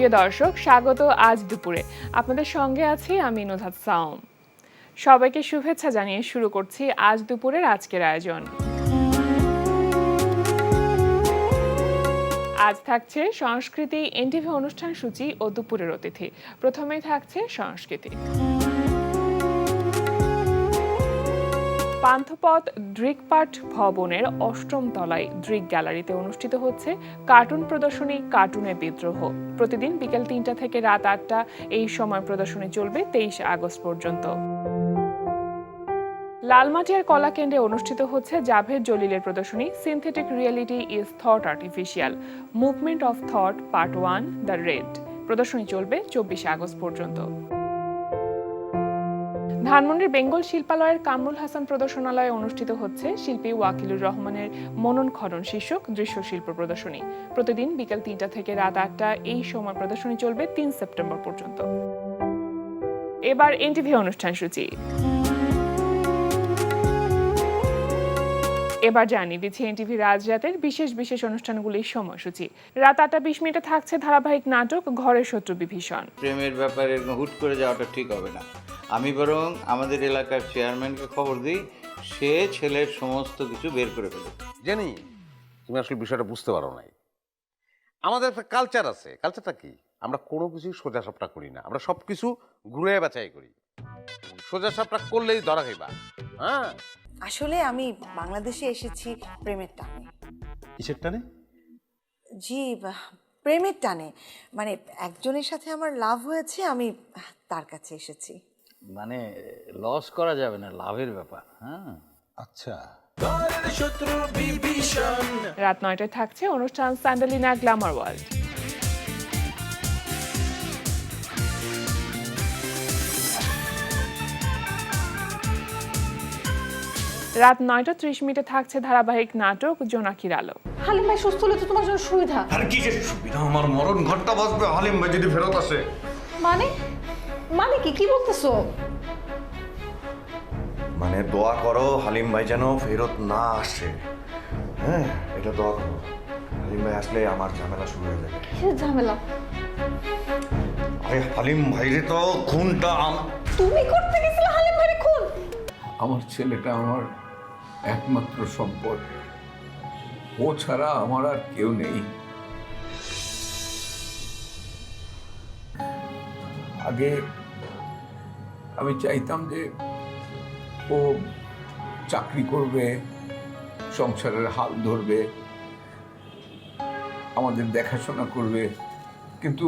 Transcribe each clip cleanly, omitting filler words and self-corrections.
প্রিয় দর্শক, স্বাগত আজ দুপুরে। আপনাদের সঙ্গে আছি আমি নুজহাত সাওম। সবাইকে শুভেচ্ছা জানিয়ে শুরু করছি আজ দুপুরের আজকের আয়োজন। আজ থাকছে সংস্কৃতি, এনটিভি অনুষ্ঠান সূচি ও দুপুরের অতিথি। প্রথমেই থাকছে সংস্কৃতি। পান্থপথ দৃকপাঠ ভবনের ৮ম তলায় দৃক গ্যালারিতে অনুষ্ঠিত হচ্ছে কার্টুন প্রদর্শনী কার্টুনের বিদ্রোহ। প্রতিদিন বিকেল ৩টা থেকে রাত ৮টা এই সময় প্রদর্শনী চলবে ২৩ আগস্ট পর্যন্ত। লালমাটিয়ার কলা কেন্দ্রে অনুষ্ঠিত হচ্ছে জাভেদ জলিলের প্রদর্শনী synthetic reality is thought artificial, movement of thought part 1 the red. প্রদর্শনী চলবে ২৪ আগস্ট পর্যন্ত। ধানমন্ডির বেঙ্গল শিল্পালয়ের কামরুল হাসান প্রদর্শনালয়ে অনুষ্ঠিত হচ্ছে শিল্পী ওয়াকিলুর রহমানের মনন খনন শীর্ষক দৃশ্যশিল্প প্রদর্শনী। প্রতিদিন বিকেল ৩টা থেকে রাত ৮টা এই সময় প্রদর্শনী চলবে ৩ সেপ্টেম্বর পর্যন্ত। এবার এনটিভি অনুষ্ঠান সূচি। এবার জানিয়ে দিচ্ছি এনটিভি রাজরাতের বিশেষ বিশেষ অনুষ্ঠানগুলির সময়সূচি। রাত ৮টা ২০ থাকছে ধারাবাহিক নাটক ঘরের শত্রু বিভীষণ। প্রেমের ব্যাপারে হুট করে যাওয়াটা ঠিক হবে না। আমি বরং আমাদের এলাকার চেয়ারম্যানকে খবর দিই, সে ছেলের সমস্ত কিছু বের করে ফেলে। জানি তুমি আসলে বিষয়টা বুঝতে পারো নাই। আমাদের একটা কালচার আছে। কালচারটা কি? আমরা কোনো কিছু সোজা সাপটা করি না, আমরা সব কিছু ঘুরে বাছাই করি। সোজা সাপটা করলেই ধরা খাইবা। হ্যাঁ, আসলে আমি বাংলাদেশে এসেছি প্রেমের টানে। কিসের টানে? জি, প্রেমের টানে, মানে একজনের সাথে আমার লাভ হয়েছে, আমি তার কাছে এসেছি। মানে লস করা যাবে না, লাভের ব্যাপার। হ্যাঁ, আচ্ছা। রাত ৯টায় থাকছে অনুষ্ঠান স্যান্ডালিনা গ্ল্যামার ওয়ার্ল্ড। রাত ৯টা ৩০ থাকছে ধারাবাহিক নাটক জোনাকির আলো। হালিম ভাই সুস্থ হলে তো তোমার জন্য সুবিধা। আরে কি যে সুবিধা, আমার মরণ ঘরটা বাঁচবে হালিম ভাই যদি ফেরত আসে। মানে মানে কি বলতেছো? মানে দোয়া করো হালিম ভাই যেন ফেরত না আসে। হ্যাঁ, এটা দোয়া করো। হালিম ভাই আসলে আমার ঝামেলা শুরু হয়ে যাবে। কিসের ঝামেলা? আরে হালিম ভাইরে তো খুনটা তুমি করতে গেছিলে হালিম ভাইরে খুন? আমার ছেলেটা আমার একমাত্র সম্পদ, ও ছাড়া আমার আর কেউ নেই। আগে আমি চাইতাম যে ও চাকরি করবে, সংসারের হাল ধরবে, আমাদের দেখাশোনা করবে, কিন্তু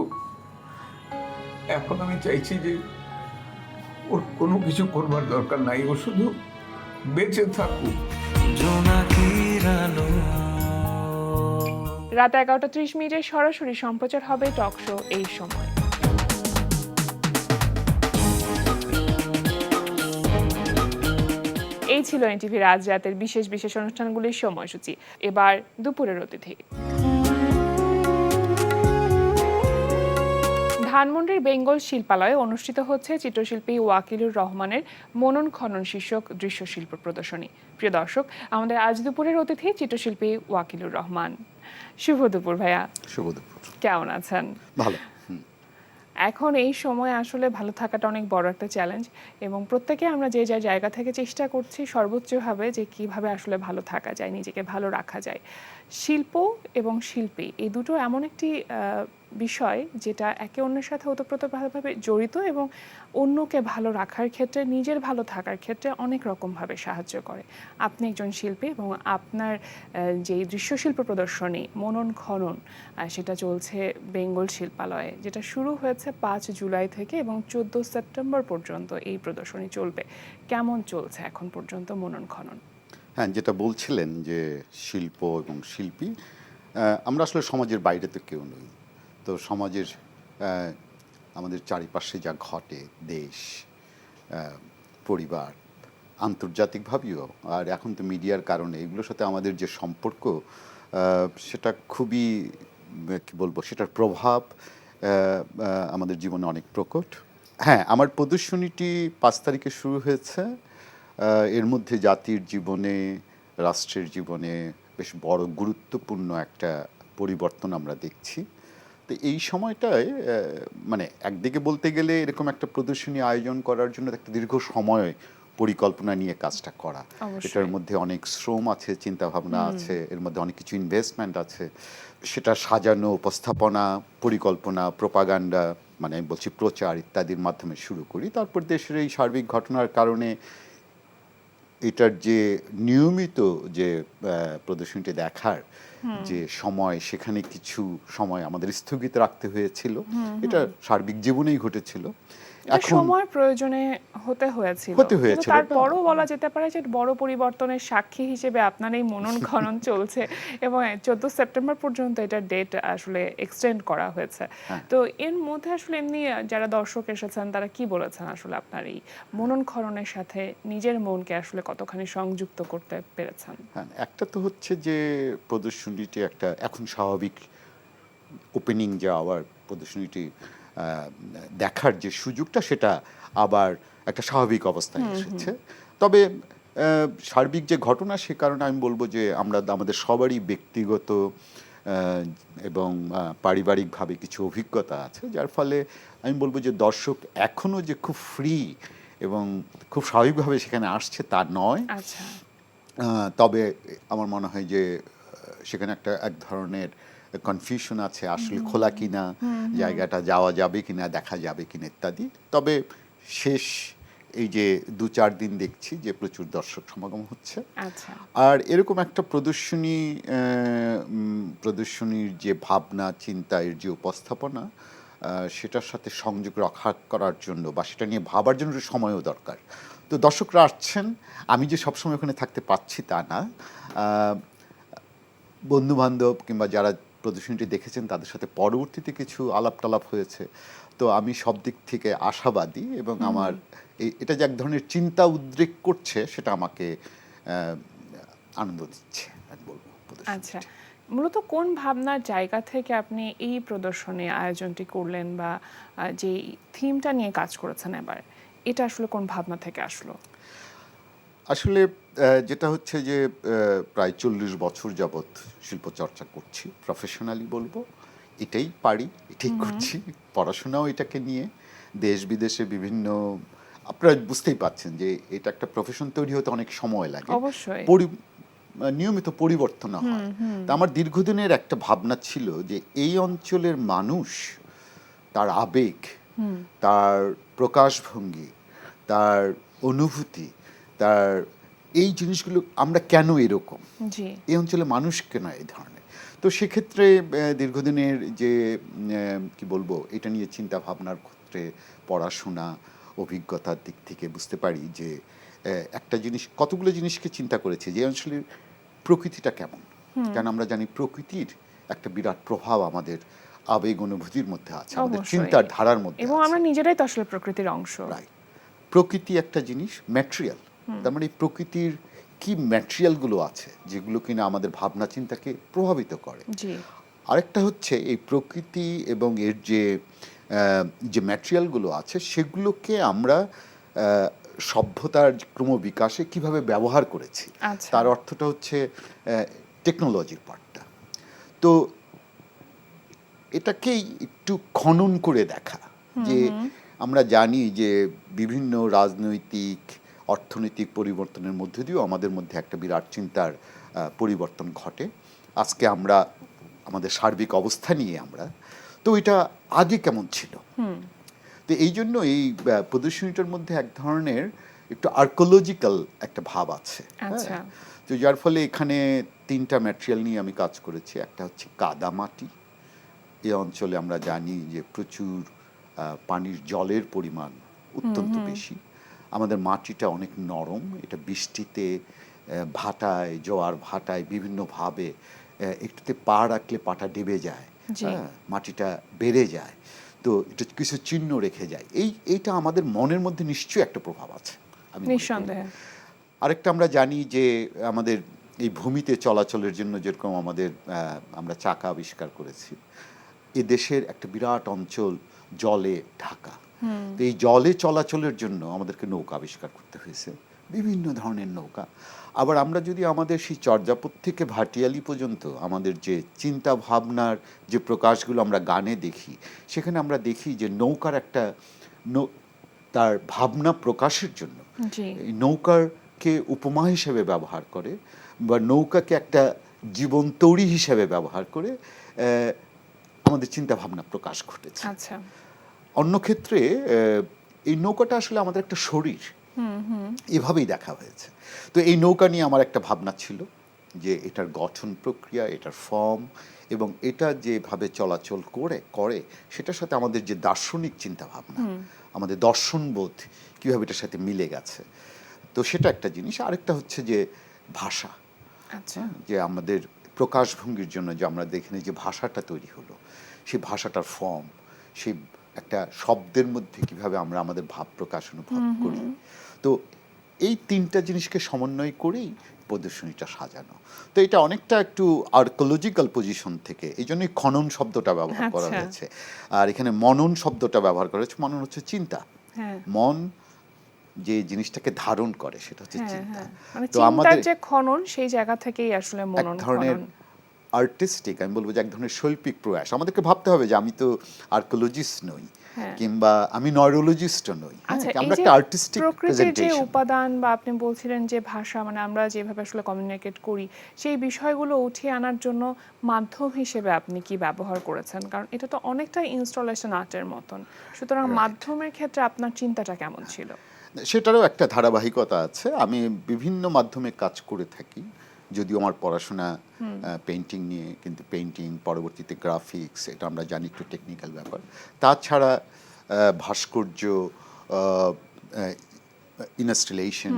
এখন আমি চাইছি যে ওর কোনো কিছু করবার দরকার নাই, ও শুধু বেঁচে থাকুক। রাত ১১টা ৩০ সরাসরি সম্প্রচার হবে টক শো এই সময়। এই ছিল এনটিভি রাজরাতের বিশেষ বিশেষ অনুষ্ঠানগুলির সময়সূচি। এবার দুপুরের অতিথি। ধানমন্ডির বেঙ্গল শিল্পালয়ে অনুষ্ঠিত হচ্ছে চিত্রশিল্পী ওয়াকিলুর রহমানের মনন খনন শীর্ষক দৃশ্যশিল্প প্রদর্শনী। প্রিয় দর্শক, আমাদের আজ দুপুরের অতিথি চিত্রশিল্পী ওয়াকিলুর রহমান। শুভ দুপুর ভাইয়া। শুভ দুপুর। কেমন আছেন? ভালো। এখন এই সময় আসলে ভালো থাকাটা অনেক বড় একটা চ্যালেঞ্জ, এবং প্রত্যেকে আমরা যে যা জায়গা থেকে চেষ্টা করছি সর্বোচ্চভাবে যে কিভাবে আসলে ভালো থাকা যায়, নিজেকে ভালো রাখা যায়। শিল্প এবং শিল্পী এই দুটো এমন একটি বিষয় যেটা একে অন্যের সাথে ওতপ্রোতভাবে জড়িত, এবং অন্যকে ভালো রাখার ক্ষেত্রে, নিজের ভালো থাকার ক্ষেত্রে অনেক রকমভাবে সাহায্য করে। আপনি একজন শিল্পী, এবং আপনার যেই দৃশ্যশিল্প প্রদর্শনী মনন খনন সেটা চলছে বেঙ্গল শিল্পালয়ে, যেটা শুরু হয়েছে ৫ জুলাই থেকে এবং ১৪ সেপ্টেম্বর পর্যন্ত এই প্রদর্শনী চলবে। কেমন চলছে এখন পর্যন্ত মনন খনন? হ্যাঁ, যেটা বলছিলেন যে শিল্প এবং শিল্পী, আমরা আসলে সমাজের বাইরে তো কেউ নই। তো সমাজের আমাদের চারিপাশে যা ঘটে, দেশ, পরিবার, আন্তর্জাতিকভাবেও, আর এখন তো মিডিয়ার কারণে এগুলোর সাথে আমাদের যে সম্পর্ক, সেটা খুবই কী বলবো, সেটার প্রভাব আমাদের জীবনে অনেক প্রকট। হ্যাঁ, আমার প্রদর্শনীটি ৫ তারিখে শুরু হয়েছে। এর মধ্যে জাতির জীবনে, রাষ্ট্রের জীবনে বেশ বড় গুরুত্বপূর্ণ একটা পরিবর্তন আমরা দেখছি। তো এই সময়টায় মানে একদিকে বলতে গেলে এরকম একটা প্রদর্শনী আয়োজন করার জন্য একটা দীর্ঘ সময় পরিকল্পনা নিয়ে কাজটা করা, অবশ্যই। এটার মধ্যে অনেক শ্রম আছে, চিন্তাভাবনা আছে, এর মধ্যে অনেক কিছু ইনভেস্টমেন্ট আছে, সেটা সাজানো, উপস্থাপনা, পরিকল্পনা, প্রোপাগান্ডা, মানে আমি বলছি প্রচার ইত্যাদির মাধ্যমে শুরু করি। তারপর দেশের এই সার্বিক ঘটনার কারণে এটার যে নিয়মিত যে প্রদর্শনীটি দেখার যে সময়, সেখানে কিছু সময় আমাদের স্থগিত রাখতে হয়েছিল। এটা সার্বিক জীবনেই ঘটেছিল। এটা এখন সময় প্রয়োজনে হতে হয়েছিল, হতে কিন্তু হয়েছিল, তারপরও বলা যেতে পারে যে বড় পরিবর্তনের সাক্ষী হিসেবে আপনার এই মনন খনন চলছে এবং 14 সেপ্টেম্বর পর্যন্ত এটার ডেট আসলে এক্সটেন্ড করা হয়েছে। তো এর মধ্যে আসলে এমনি যারা দর্শক এসেছেন তারা কি বলেছেন আসলে আপনার এই মনন খননের সাথে নিজের মনকে আসলে কতখানি সংযুক্ত করতে পেরেছেন? হ্যাঁ, একটা তো হচ্ছে যে প্রদর্শনীটি একটা এখন স্বাভাবিক ওপেনিং যে আবার প্রদর্শনীটি দেখার যে সুযোগটা, সেটা আবার একটা স্বাভাবিক অবস্থায় এসেছে। তবে সার্বিক যে ঘটনা, সে কারণে আমি বলবো যে আমরা আমাদের সবারই ব্যক্তিগত এবং পারিবারিকভাবে কিছু অভিজ্ঞতা আছে, যার ফলে আমি বলবো যে দর্শক এখনও যে খুব ফ্রি এবং খুব স্বাভাবিকভাবে সেখানে আসছে তা নয়। আচ্ছা, তবে আমার মনে হয় যে সেখানে এক ধরনের কনফিউশন আছে, আসলে খোলা কিনা, জায়গাটা যাওয়া যাবে কিনা, দেখা যাবে কিনা ইত্যাদি। তবে শেষ এই যে 2-4 দিন দেখছি যে প্রচুর দর্শক সমাগম হচ্ছে। আচ্ছা। আর এরকম একটা প্রদর্শনীর যে ভাবনা চিন্তা, এর যে উপস্থাপনা, সেটার সাথে সংযোগ রক্ষা করার জন্য বা সেটা নিয়ে ভাবার জন্য সময়ও দরকার। তো দর্শকরা আসছেন, আমি যে সবসময় ওখানে থাকতে পারছি তা না। বন্ধুবান্ধব কিংবা যারা প্রদর্শনীটি দেখেছেন তাদের সাথে পরবর্তীতে কিছু আলাপ টালাপ হয়েছে। তো আমি সব দিক থেকে আশাবাদী এবং আমার এটা যে এক ধরনের চিন্তা উদ্রেক করছে, সেটা আমাকে আনন্দ দিচ্ছে আমি বলবো। আচ্ছা, মূলত কোন ভাবনার জায়গা থেকে আপনি এই প্রদর্শনী আয়োজনটি করলেন বা যে থিমটা নিয়ে কাজ করেছেন এবার, এটা আসলে কোন ভাবনা থেকে আসলো? আসলে যেটা হচ্ছে যে প্রায় 40 বছর যাবৎ শিল্প চর্চা করছি, প্রফেশনালি বলবো, এটাই পারি, এটাই করছি। পড়াশোনাও এটাকে নিয়ে, দেশ বিদেশে বিভিন্ন, আপনারা বুঝতেই পাচ্ছেন যে এটা একটা প্রফেশন তৈরি হতে অনেক সময় লাগে, অবশ্যই। নিয়মিত পরিবর্তন হয়। তা আমার দীর্ঘদিনের একটা ভাবনা ছিল যে এই অঞ্চলের মানুষ, তার আবেগ, তার প্রকাশভঙ্গি, তার অনুভূতি, তার এই জিনিসগুলো আমরা কেন এরকম, জি, এই অঞ্চলের মানুষ কেন এই ধরনের। তো সেক্ষেত্রে দীর্ঘদিনের যে কি বলবো, এটা নিয়ে চিন্তা ভাবনার ক্ষেত্রে পড়াশোনা, অভিজ্ঞতার দিক থেকে বুঝতে পারি যে একটা জিনিস, কতগুলো জিনিসকে চিন্তা করেছি যে অঞ্চলের প্রকৃতিটা কেমন। কারণ আমরা জানি প্রকৃতির একটা বিরাট প্রভাব আমাদের আবেগ অনুভূতির মধ্যে আছে, আমাদের অবশ্যই। চিন্তার ধারার মধ্যে এবং আছে। আমরা নিজেরাই তো আসলে প্রকৃতির অংশ। রাইট, প্রকৃতি একটা জিনিস, ম্যাটেরিয়াল। তার মানে এই প্রকৃতির কি ম্যাটেরিয়ালগুলো আছে যেগুলো কিনা আমাদের ভাবনা চিন্তাকে প্রভাবিত করে। জি, আরেকটা হচ্ছে এই প্রকৃতি এবং এর যে ম্যাটেরিয়ালগুলো আছে, সেগুলোকে আমরা সভ্যতার ক্রমবিকাশে কিভাবে ব্যবহার করেছি, আচ্ছা। তার অর্থটা হচ্ছে টেকনোলজির পার্টটা। তো এটাকেই একটু খনন করে দেখা, যে আমরা জানি যে বিভিন্ন রাজনৈতিক অর্থনৈতিক পরিবর্তনের মধ্যে দিয়েও আমাদের মধ্যে একটা বিরাট চিন্তার পরিবর্তন ঘটে। আজকে আমরা আমাদের সার্বিক অবস্থা নিয়ে আমরা, তো এটা আগে কেমন ছিল। তো এই জন্য এই প্রদর্শনীটার মধ্যে এক ধরনের একটু আর্কোলজিক্যাল একটা ভাব আছে। আচ্ছা। হ্যাঁ, তো যার ফলে এখানে 3টা ম্যাটেরিয়াল নিয়ে আমি কাজ করেছি। একটা হচ্ছে কাদামাটি। এই অঞ্চলে আমরা জানি যে প্রচুর পানির জলের পরিমাণ অত্যন্ত বেশি। আমাদের মাটিটা অনেক নরম, এটা বৃষ্টিতে, ভাটায়, জোয়ার ভাটায় বিভিন্নভাবে একটুতে পা রাখলে পাটা ডেবে যায়, মাটিটা বেড়ে যায়, তো এটা কিছু চিহ্ন রেখে যায়। এইটা আমাদের মনের মধ্যে নিশ্চয়ই একটা প্রভাব আছে, আমি মনে করি। নিঃসন্দেহে। আরেকটা আমরা জানি যে আমাদের এই ভূমিতে চলাচলের জন্য যেরকম আমরা চাকা আবিষ্কার করেছি, এ দেশের একটা বিরাট অঞ্চল জলে ঢাকা। তো এই জলে চলাচলের জন্য আমাদেরকে নৌকা আবিষ্কার করতে হয়েছে, বিভিন্ন ধরনের নৌকা। আবার আমরা যদি আমাদের সেই চর্যাপদ থেকে ভাটিয়ালি পর্যন্ত আমাদের যে চিন্তা ভাবনার যে প্রকাশগুলো আমরা গানে দেখি, সেখানে আমরা দেখি যে নৌকার একটা তার ভাবনা প্রকাশের জন্য জি এই নৌকারকে উপমা হিসেবে ব্যবহার করে বা নৌকাকে একটা জীবন তৈরি হিসেবে ব্যবহার করে আমাদের চিন্তা ভাবনা প্রকাশ ঘটেছে। আচ্ছা অন্য ক্ষেত্রে এই নৌকাটা আসলে আমাদের একটা শরীর, এভাবেই দেখা হয়েছে। তো এই নৌকা নিয়ে আমার একটা ভাবনা ছিল যে এটার গঠন প্রক্রিয়া, এটার ফর্ম এবং এটা যেভাবে চলাচল করে সেটার সাথে আমাদের যে দার্শনিক চিন্তা ভাবনা, আমাদের দর্শনবোধ কীভাবে এটার সাথে মিলে গেছে। তো সেটা একটা জিনিস। আরেকটা হচ্ছে যে ভাষা, আচ্ছা যে আমাদের প্রকাশভঙ্গির জন্য যে আমরা দেখে যে ভাষাটা তৈরি হলো, সেই ভাষাটার ফর্ম, সেই একটা শব্দের মধ্যে কিভাবে আমরা আমাদের ভাব প্রকাশ অনুভব করি। তো এই তিনটা জিনিসকে সমন্বয় করেই প্রদর্শনীটা সাজানো। তো এটা অনেকটা একটু আর্কোলজিক্যাল পজিশন থেকে, এই জন্যই খনন শব্দটা ব্যবহার করা আচ্ছা। হয়েছে। আর এখানে মনন শব্দটা ব্যবহার করা হয়েছে। মনন হচ্ছে চিন্তা, হ্যাঁ মন যে জিনিসটাকে ধারণ করে সেটা হচ্ছে হ্যাঁ চিন্তা। হ্যাঁ মানে তো চিন্তার আমাদের যে খনন সেই জায়গা থেকেই আসলে এক মনন ধরনের খনন। আর্টিস্টিক, আমি বলবো যে এক ধরনের শৈল্পিক প্রয়াস। আমাদেরকে ভাবতে হবে যে আমি তো আর্কোলজিস্ট নই, হ্যাঁ। কিংবা আমি নয়রোলজিস্টও নই, আচ্ছা আমরা এই যে একটা আর্টিস্টিক প্রকৃতির যে প্রেজেন্টেশন। উপাদান বা আপনি বলছিলেন যে ভাষা, মানে আমরা যেভাবে আসলে কমিউনিকেট করি সেই বিষয়গুলো উঠিয়ে আনার জন্য মাধ্যম হিসেবে আপনি কি ব্যবহার করেছেন? কারণ এটা তো অনেকটা ইনস্টলেশন আর্টের মতন, সুতরাং মাধ্যমের ক্ষেত্রে আপনার চিন্তাটা কেমন ছিল? সেটারও একটা ধারাবাহিকতা আছে। আমি বিভিন্ন মাধ্যমে কাজ করে থাকি, যদিও আমার পড়াশোনা পেইন্টিং নিয়ে, কিন্তু পেইন্টিং পরবর্তীতে গ্রাফিক্স, এটা আমরা জানি একটু টেকনিক্যাল ব্যাপার। তাছাড়া ভাস্কর্য, ইনস্টলেশন,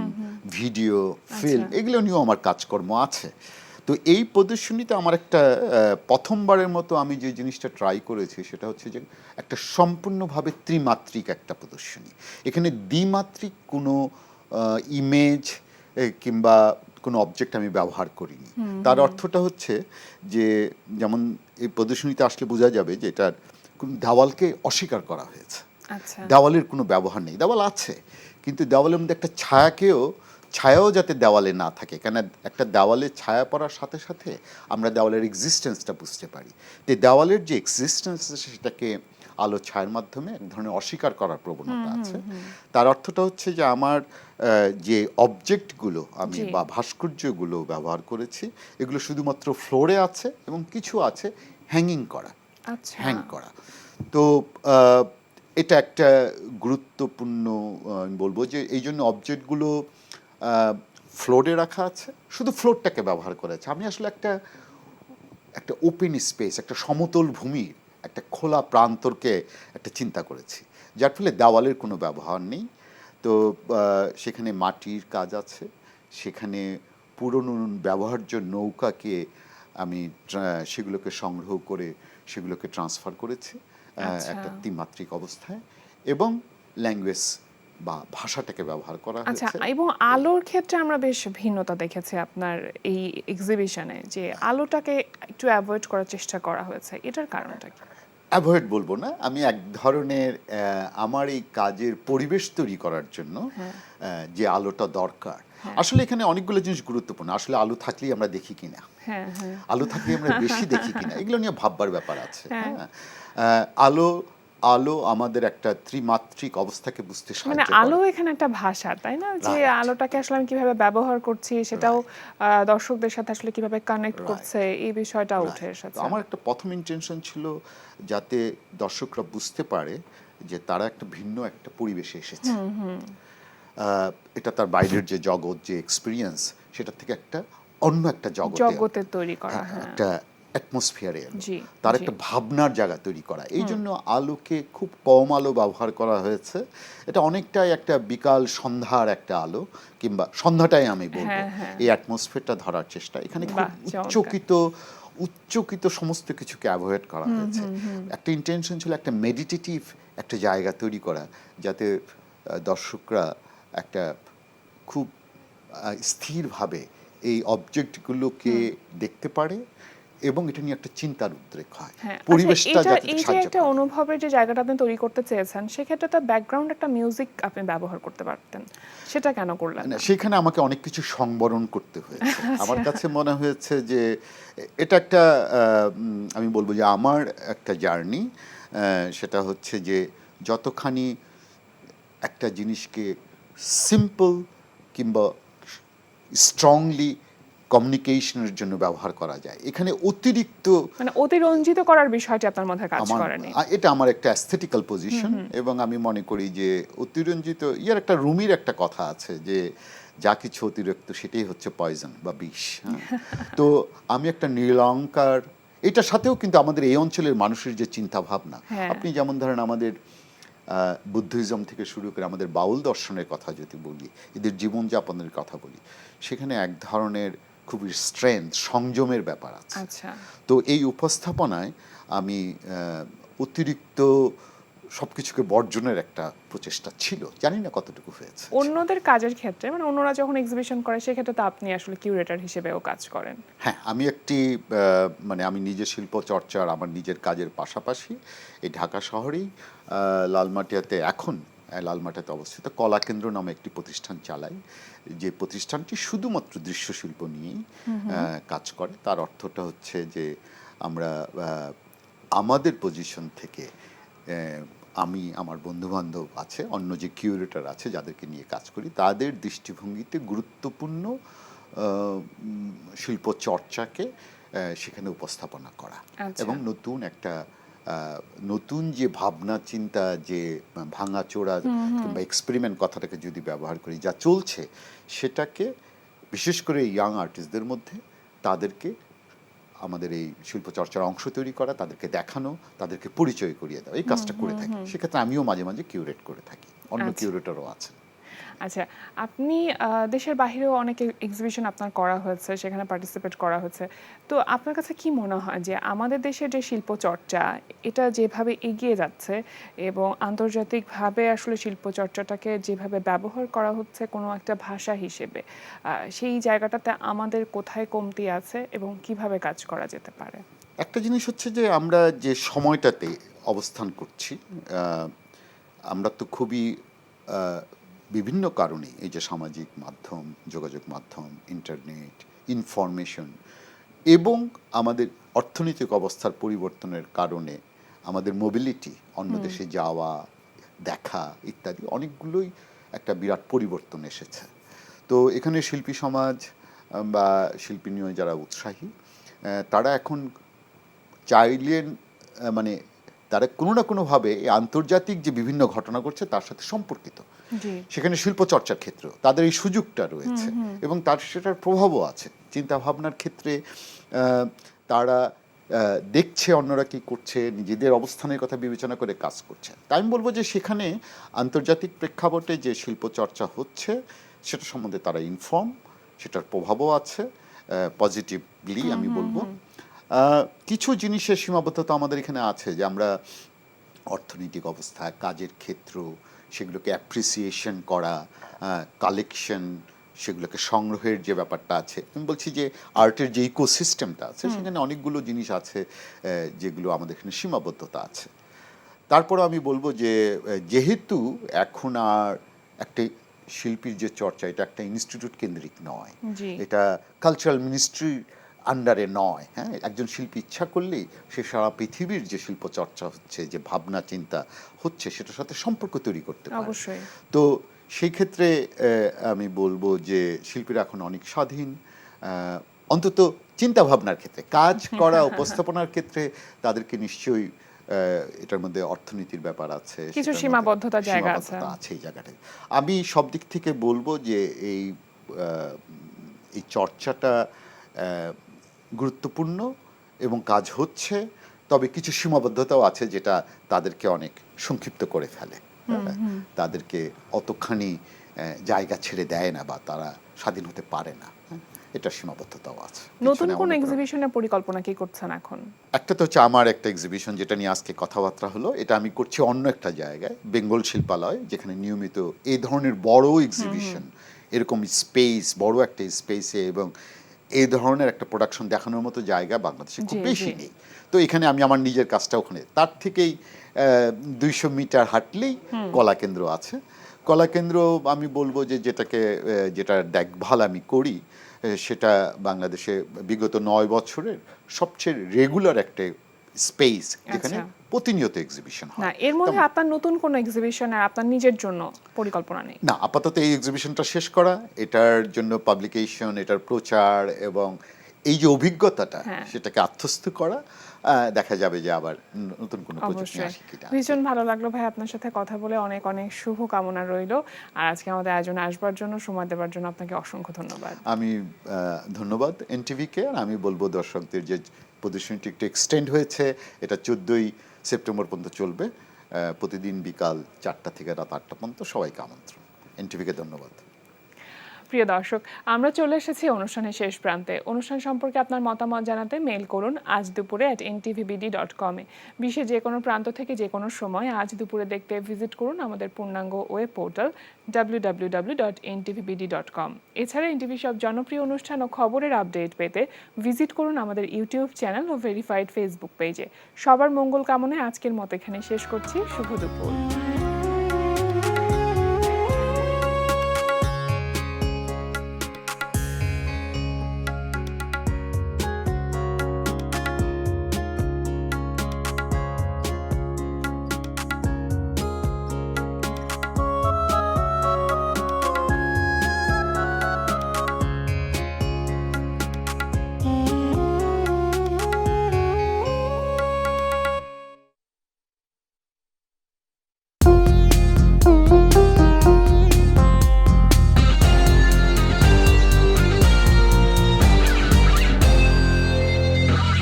ভিডিও, ফিল্ম, এগুলো নিয়েও আমার কাজকর্ম আছে। তো এই প্রদর্শনীতে আমার একটা প্রথমবারের মতো আমি যে জিনিসটা ট্রাই করেছি সেটা হচ্ছে যে একটা সম্পূর্ণভাবে ত্রিমাত্রিক একটা প্রদর্শনী। এখানে দ্বিমাত্রিক কোনো ইমেজ কিংবা কোনো অবজেক্ট আমি ব্যবহার করিনি। তার অর্থটা হচ্ছে যে যেমন এই প্রদর্শনীতে আসলে বোঝা যাবে যে এটার কোনো দেওয়ালকে অস্বীকার করা হয়েছে। আচ্ছা দেওয়ালের কোনো ব্যবহার নেই, দেওয়াল আছে কিন্তু দেওয়ালের মধ্যে একটা ছায়াও যাতে দেওয়ালে না থাকে, কেন একটা দেওয়ালে ছায়া পড়ার সাথে সাথে আমরা দেওয়ালের এক্সিস্টেন্সটা বুঝতে পারি। তো দেওয়ালের যে এক্সিস্টেন্স সেটাকে আলো ছায়ার মাধ্যমে এক ধরনের অস্বীকার করার প্রবণতা আছে। তার অর্থটা হচ্ছে যে আমার যে অবজেক্টগুলো আমি বা ভাস্কর্যগুলো ব্যবহার করেছি, এগুলো শুধুমাত্র ফ্লোরে আছে এবং কিছু আছে হ্যাঙ্গিং করা, আচ্ছা হ্যাং করা। তো এটা একটা গুরুত্বপূর্ণ, আমি বলবো যে এই জন্য অবজেক্টগুলো ফ্লোরে রাখা আছে, শুধু ফ্লোরটাকে ব্যবহার করেছে। আমি আসলে একটা ওপেন স্পেস, একটা সমতল ভূমির একটা খোলা প্রান্তরকে একটা চিন্তা করেছি, যার ফলে দেওয়ালের কোনো ব্যবহার নেই। তো সেখানে মাটির কাজ আছে, সেখানে পুরনো ব্যবহার্য নৌকাকে আমি সেগুলোকে সংগ্রহ করে সেগুলোকে ট্রান্সফার করেছি একটা ত্রিমাত্রিক অবস্থায়, এবং ল্যাঙ্গুয়েজ বা ভাষাটাকে ব্যবহার করা আচ্ছা হয়েছে। এবং আলোর ক্ষেত্রে আমরা বেশ ভিন্নতা দেখেছি আপনার এই এক্সিবিশনে, যে আলোটাকে একটু অ্যাভয়েড করার চেষ্টা করা হয়েছে, এটার কারণটা কি? অ্যাভয়েড বলবো না, আমি এক ধরনের আমার এই কাজের পরিবেশ তৈরি করার জন্য যে আলোটা দরকার, আসলে এখানে অনেকগুলো জিনিস গুরুত্বপূর্ণ। আসলে আলো থাকলেই আমরা দেখি কিনা, আলো থাকলে আমরা বেশি দেখি কিনা, এগুলো নিয়ে ভাববার ব্যাপার আছে। আলো আমাদের একটা ত্রিমাত্রিক অবস্থাকে বুঝতে মানে সাহায্য আলো করে। এখানে একটা ভাষা, তাই না? যে Right. আলোটাকে আসলে আমি কিভাবে ব্যবহার করছি সেটাও দর্শকদের সাথে আসলে কিভাবে কানেক্ট করছে, এই বিষয়টা উঠে Right. এসেছে। তো আমার একটা প্রথম ইন্টেনশন ছিল যাতে দর্শকরা বুঝতে পারে যে তারা একটা ভিন্ন একটা পরিবেশে এসেছে। এটা তার বাইরের যে জগৎ, যে এক্সপিরিয়েন্স, সেটা থেকে একটা অন্য একটা জগতের তৈরি করা, একটা অ্যাটমসফিয়ারে জি, তার জি। একটা ভাবনার জায়গা তৈরি করা। এই জন্য আলোকে খুব কম আলো ব্যবহার করা হয়েছে। এটা অনেকটাই একটা বিকাল সন্ধ্যার একটা আলো, কিংবা সন্ধ্যাটাই আমি বলবো, এই অ্যাটমসফিয়ারটা ধরার চেষ্টা। এখানে খুব বাহ, চমৎকার। উচ্চকিত সমস্ত কিছুকে অ্যাভয়েড করা হয়েছে। একটা ইন্টেনশন ছিল একটা মেডিটেটিভ একটা জায়গা তৈরি করা, যাতে দর্শকরা একটা খুব স্থিরভাবে এই অবজেক্টগুলোকে দেখতে পারে এবং এটা নিয়ে একটা চিন্তার উদ্রেক হয়, হ্যাঁ, পরিবেশটা আচ্ছা, যাতে এই যে সাহায্য একটা করে। অনুভবের যে জায়গাটা আপনি তৈরি করতে চেয়েছেন, সেক্ষেত্রে তো ব্যাকগ্রাউন্ড একটা মিউজিক আপনি ব্যবহার করতে পারতেন, সেটা কেন করলেন না, না? সেখানে আমাকে অনেক কিছু সংবরণ করতে হয়েছে। আমার কাছে মনে হয়েছে যে এটা একটা আমি বলবো যে আমার একটা জার্নি, সেটা হচ্ছে যে যতখানি একটা জিনিসকে সিম্পল কিংবা স্ট্রংলি কমিউনিকেশনের জন্য ব্যবহার করা যায়, এখানে অতিরিক্ত মানে অতিরঞ্জিত করার বিষয়টি আপনার মধ্যে কাজ আমার করেনি। এটা আমার একটা অ্যাস্থেটিক্যাল পজিশন, এবং আমি মনে করি যে অতিরঞ্জিত ইয়ার একটা রুমির একটা কথা আছে যে যা কিছু অতিরিক্ত সেটাই হচ্ছে পয়জন বা বিষ। হ্যাঁ? তো আমি একটা নিরলঙ্কার, এটার সাথেও কিন্তু আমাদের এই অঞ্চলের মানুষের যে চিন্তা ভাবনা, হ্যাঁ। আপনি যেমন ধরেন আমাদের বুদ্ধিজম থেকে শুরু করে আমাদের বাউল দর্শনের কথা যদি বলি, এদের জীবনযাপনের কথা বলি, সেখানে এক ধরনের খুবই স্ট্রেংথ, সংযমের ব্যাপার আছে। আচ্ছা, তো এই উপস্থাপনায় আমি অতিরিক্ত সব কিছুকে বর্জনের একটা প্রচেষ্টা ছিল, জানি না কতটুকু হয়েছে। অন্যদের কাজের ক্ষেত্রে মানে অন্যরা যখন এক্সিবিশন করে সেক্ষেত্রে তো আপনি আসলে কিউরেটর হিসেবেও কাজ করেন। হ্যাঁ, আমি একটি মানে আমি নিজের শিল্প চর্চার আমার নিজের কাজের পাশাপাশি এই ঢাকা শহরেই লালমাটিয়াতে এখন লালমাটিয়াতে অবস্থিত কলাকেন্দ্র নামে একটি প্রতিষ্ঠান চালাই, যে প্রতিষ্ঠানটি শুধুমাত্র দৃশ্যশিল্প নিয়েই কাজ করে। তার অর্থটা হচ্ছে যে আমরা আমাদের পজিশন থেকে আমি, আমার বন্ধুবান্ধব আছে, অন্য যে কিউরেটর আছে যাদেরকে নিয়ে কাজ করি, তাদের দৃষ্টিভঙ্গিতে গুরুত্বপূর্ণ শিল্প চর্চাকে সেখানে উপস্থাপনা করা, আচ্ছা। এবং নতুন যে ভাবনা চিন্তা, যে ভাঙাচোরা কিংবা এক্সপেরিমেন্ট কথাটাকে যদি ব্যবহার করি, যা চলছে সেটাকে বিশেষ করে ইয়াং আর্টিস্টদের মধ্যে তাদেরকে আমাদের এই শিল্পচর্চার অংশ তৈরি করা, তাদেরকে দেখানো, তাদেরকে পরিচয় করিয়ে দেওয়া, এই কাজটা করে থাকি। সেক্ষেত্রে আমিও মাঝে মাঝে কিউরেট করে থাকি, অন্য আচ্ছা। কিউরেটরও আছেন। আচ্ছা, আপনি দেশের বাহিরেও অনেক এক্সিবিশন আপনার করা হয়েছে, সেখানে পার্টিসিপেট করা হয়েছে। তো আপনার কাছে কি মনে হয় যে আমাদের দেশের যে শিল্প চর্চা এটা যেভাবে এগিয়ে যাচ্ছে এবং আন্তর্জাতিকভাবে আসলে শিল্প চর্চাটাকে যেভাবে ব্যবহার করা হচ্ছে কোনো একটা ভাষা হিসেবে, সেই জায়গাটাতে আমাদের কোথায় কমতি আছে এবং কিভাবে কাজ করা যেতে পারে? একটা জিনিস হচ্ছে যে আমরা যে সময়টাতে অবস্থান করছি, আমরা তো খুবই বিভিন্ন কারণে, এই যে সামাজিক মাধ্যম, যোগাযোগ মাধ্যম, ইন্টারনেট, ইনফরমেশন এবং আমাদের অর্থনৈতিক অবস্থার পরিবর্তনের কারণে আমাদের মোবিলিটি, অন্য দেশে যাওয়া, দেখা ইত্যাদি অনেকগুলোই একটা বিরাট পরিবর্তন এসেছে। তো এখানে শিল্পী সমাজ বা শিল্পী নিয়ে যারা উৎসাহী, তারা এখন চাইলেন মানে তারা কোনো না কোনোভাবে এই আন্তর্জাতিক যে বিভিন্ন ঘটনা ঘটছে তার সাথে সম্পর্কিত, সেখানে শিল্প চর্চার ক্ষেত্রেও তাদের এই সুযোগটা রয়েছে এবং তার সেটার প্রভাবও আছে চিন্তা ভাবনার ক্ষেত্রে। তারা দেখছে অন্যরা কী করছে, নিজেদের অবস্থানের কথা বিবেচনা করে কাজ করছে। তাই আমি বলবো যে সেখানে আন্তর্জাতিক প্রেক্ষাপটে যে শিল্প চর্চা হচ্ছে সেটা সম্বন্ধে তারা ইনফর্ম, সেটার প্রভাবও আছে পজিটিভলি আমি বলবো। কিছু জিনিসের সীমাবদ্ধতা আমাদের এখানে আছে, যে আমরা অর্থনৈতিক অবস্থা, কাজের ক্ষেত্র, সেগুলোকে অ্যাপ্রিসিয়েশন করা, কালেকশন, সেগুলোকে সংগ্রহের যে ব্যাপারটা আছে, আমি বলছি যে আর্টের যে ইকোসিস্টেমটা আছে সেখানে অনেকগুলো জিনিস আছে যেগুলো আমাদের এখানে সীমাবদ্ধতা আছে। তারপরে আমি বলবো যে যেহেতু এখন আর একটা শিল্পীর যে চর্চা এটা একটা ইনস্টিটিউট কেন্দ্রিক নয়, এটা কালচারাল মিনিস্ট্রির আন্ডারে নয়। হ্যাঁ, একজন শিল্পী ইচ্ছা করলেই সে সারা পৃথিবীর যে শিল্প চর্চা হচ্ছে, যে ভাবনা চিন্তা হচ্ছে, সেটার সাথে সম্পর্ক তৈরি করতে পারে। অবশ্যই। তো সেই ক্ষেত্রে আমি বলবো যে শিল্পীরা এখন অনেক স্বাধীন, অন্তত চিন্তা ভাবনার ক্ষেত্রে, কাজ করা, উপস্থাপনার ক্ষেত্রে তাদেরকে নিশ্চয়ই এটার মধ্যে অর্থনীতির ব্যাপার আছে, কিছু সীমাবদ্ধতা জায়গা আছে এই জায়গাটায়। আমি সব দিক থেকে বলবো যে এই চর্চাটা গুরুত্বপূর্ণ এবং কাজ হচ্ছে, তবে কিছু সীমাবদ্ধতাও আছে যেটা তাদেরকে অনেক সংক্ষিপ্ত করে ফেলে, তাদেরকে অতখানি জায়গা ছেড়ে দেয় না বা তারা স্বাধীন হতে পারে না। এটা সীমাবদ্ধতাও আছে। নতুন কোন এক্সিবিশনের পরিকল্পনা কি করছেন এখন? একটা তো হচ্ছে আমার একটা এক্সিবিশন যেটা নিয়ে আজকে কথাবার্তা হলো, এটা আমি করছি অন্য একটা জায়গায়, বেঙ্গল শিল্পালয়, যেখানে নিয়মিত এই ধরনের বড় এক্সিবিশন, এরকম স্পেস, বড় একটা স্পেসে এবং এই ধরনের একটা প্রোডাকশন দেখানোর মতো জায়গা বাংলাদেশে খুব জি, বেশি জি। নেই। তো এখানে আমি আমার নিজের কাজটা ওখানে, তার থেকেই 200 মিটার হাঁটলেই কলাকেন্দ্র আছে। কলাকেন্দ্র আমি বলবো যে যেটা দেখভাল আমি করি, সেটা বাংলাদেশে বিগত 9 বছরের সবচেয়ে রেগুলার একটা স্পেস, যেখানে প্রতিনিয়ত এক্সিবিশন না হয়। এর মধ্যে আপনার নতুন কোনো এক্সিবিশন আর আপনার নিজের জন্য পরিকল্পনা নেই? না, আপাতত এই এক্সিবিশনটা শেষ করা, এটার জন্য পাবলিকেশন, এটার প্রচার এবং এই যে অভিজ্ঞতাটা সেটাকে আত্মস্থ করা, দেখা যাবে যে আবার নতুন কোনো প্রজেক্ট নিয়ে অবশ্যই আসি কিনা। ভীষণ ভালো লাগলো ভাই আপনার সাথে কথা বলে, অনেক অনেক শুভ কামনা রইলো। আর আজকে আমাদের আয়োজনে আসবার জন্য, সময় দেওয়ার জন্য আপনাকে অসংখ্য ধন্যবাদ। আমি ধন্যবাদ এনটিভিকে। আর আমি বলবো দর্শকদের যে প্রদর্শনীটি একটু এক্সটেন্ড হয়েছে, এটা 14ই সেপ্টেম্বর পর্যন্ত চলবে, প্রতিদিন বিকাল 4টা থেকে রাত 8টা পর্যন্ত। সবাইকে আমন্ত্রণ। এনটিভিকে ধন্যবাদ। প্রিয় দর্শক, আমরা চলে এসেছি অনুষ্ঠানের শেষ প্রান্তে। অনুষ্ঠান সম্পর্কে আপনার মতামত জানাতে মেইল করুন আজ দুপুরে @ntvbd.com এ। বিশ্বের যে কোনো প্রান্ত থেকে যে কোনো সময় আজ দুপুরে দেখতে ভিজিট করুন আমাদের পূর্ণাঙ্গ ওয়েব পোর্টাল www.ntvbd.com। এছাড়া এনটিভি সব জনপ্রিয় অনুষ্ঠান ও খবরের আপডেট পেতে ভিজিট করুন আমাদের ইউটিউব চ্যানেল ও ভেরিফাইড ফেসবুক পেজে। সবার মঙ্গল কামনায় আজকের মতো এখানে শেষ করছি। শুভ দুপুর।